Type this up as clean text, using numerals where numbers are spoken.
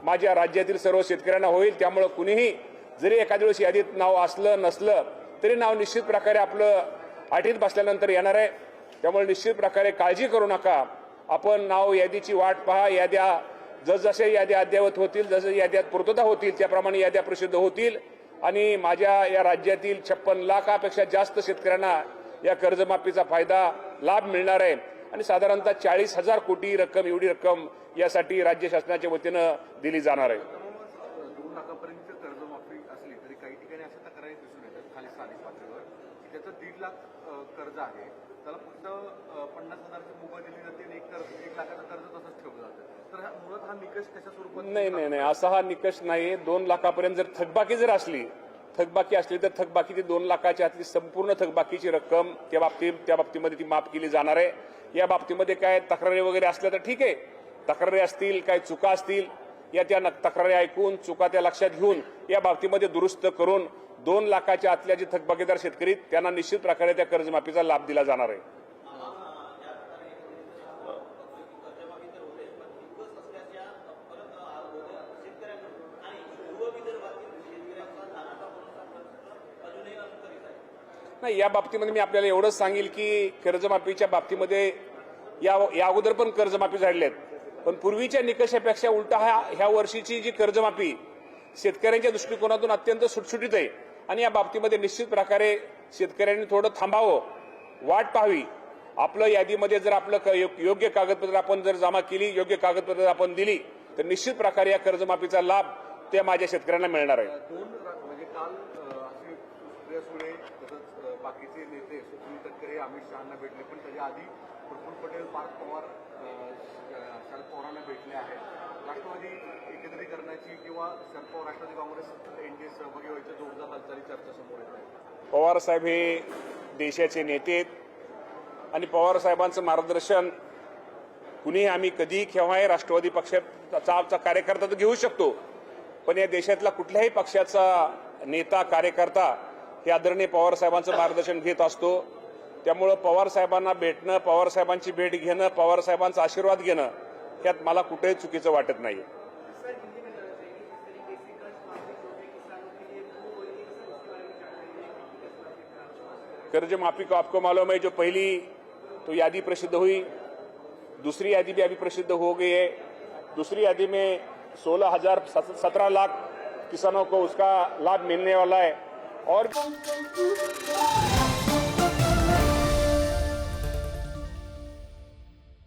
माझ्या राज्यातील सर्व शेतकऱ्यांना होईल। त्यामुळे कुणीही जरी एखाद्या वेळेस यादीत नाव असलं नसलं तरी नाव निश्चित प्रकारे आपलं अटीत बसल्यानंतर येणार आहे। त्यामुळे निश्चित प्रकारे काळजी करू नका। आपण नाव यादीची वाट पहा। याद्या जसजसे याद्या अद्ययावत होतील, जसं याद्यात पूर्तता होतील त्याप्रमाणे याद्या प्रसिद्ध होतील आणि माझ्या या राज्यातील 56 लाखापेक्षा जास्त शेतकऱ्यांना या कर्जमाफीचा फायदा लाभ मिळणार आहे आणि साधारणतः 40,000 कोटी रक्कम एवढी रक्कम यासाठी राज्य शासनाच्या वतीनं दिली जाणार आहे। 2 लाखापर्यंत कर्जमाफी असली तरी काही ठिकाणी अशा तक्रारी दिसून येतात खाली स्थानिक पातळीवर की त्याचं 1.5 लाख कर्ज आहे, त्याला फक्त 50,000ची मुभा दिली जाते आणि 1 लाखाचं कर्ज तसंच ठेवलं जातं। तर मुळात हा निकष कशा स्वरूपात? नाही, असा हा निकष नाही। 2 लाखापर्यंत जर थकबाकी असली तर थकबाकी 2 लाखाच्या आतली संपूर्ण थकबाकीची रक्कम त्या बाबतीमध्ये ती माफ केली जाणार आहे। या बाबतीमध्ये काय तक्रारी वगैरे असल्या तर ठीक आहे, तक्रारी असतील काय चुका असतील या त्या तक्रारी ऐकून चुका त्या लक्षात घेऊन या बाबतीमध्ये दुरुस्त करून 2 लाखाच्या आतल्या जे थकबाकीदार शेतकरी त्यांना निश्चित प्रकारे त्या कर्जमाफीचा लाभ दिला जाणार आहे। नाही, या बाबतीमध्ये मी आपल्याला एवढंच सांगेल की कर्जमाफीच्या बाबतीमध्ये या अगोदर पण कर्जमाफी झालेली आहेत, पण पूर्वीच्या निकषापेक्षा उलटा ह्या वर्षीची जी कर्जमाफी शेतकऱ्यांच्या दृष्टिकोनातून अत्यंत सुटसुटीत आहे आणि या बाबतीमध्ये निश्चित प्रकारे शेतकऱ्यांनी थोडं थांबावं, वाट पाहावी। आपलं यादीमध्ये जर आपलं योग्य कागदपत्र आपण जर जमा केली, योग्य कागदपत्र आपण दिली तर निश्चित प्रकारे या कर्जमाफीचा लाभ त्या माझ्या शेतकऱ्यांना मिळणार आहे। म्हणजे काल असे सुप्रिया सुळे तसंच बाकीचे नेते सुनील तटकरे अमित शहांना भेटले, पण त्याच्या आधी प्रफुल्ल पटेल पार्थ पवार शरद पवारांना भेटले आहेत। राष्ट्रवादी एकत्रीकरणाची किंवा शरद पवार राष्ट्रवादी काँग्रेस एनडीए सहभागी व्हायच्या जोरदार हालचाली चर्चा समोर येत आहेत। पवार साहेब हे देशाचे नेते आहेत आणि पवार साहेबांचं मार्गदर्शन कुणीही आम्ही कधी केव्हाही राष्ट्रवादी पक्षाचा कार्यकर्ता तर घेऊ शकतो, पण या देशातला कुठल्याही पक्षाचा नेता कार्यकर्ता हे आदरणीय पवार साहेबांचं मार्गदर्शन घेत असतो। त्यामुळे पवार साहेबांना भेटणं, पवार साहेबांची भेट घेणं, पवार साहेबांचा आशीर्वाद घेणं यात मला कुठेही चुकीचं वाटत नाही। कर्ज माफी को आपको मालूम है, जो पहली तो यादी प्रसिद्ध हुई, दूसरी यादी भी अभी प्रसिद्ध हो गई है। दूसरी यादी में 17 लाख किसानों को उसका लाभ मिलने वाला है और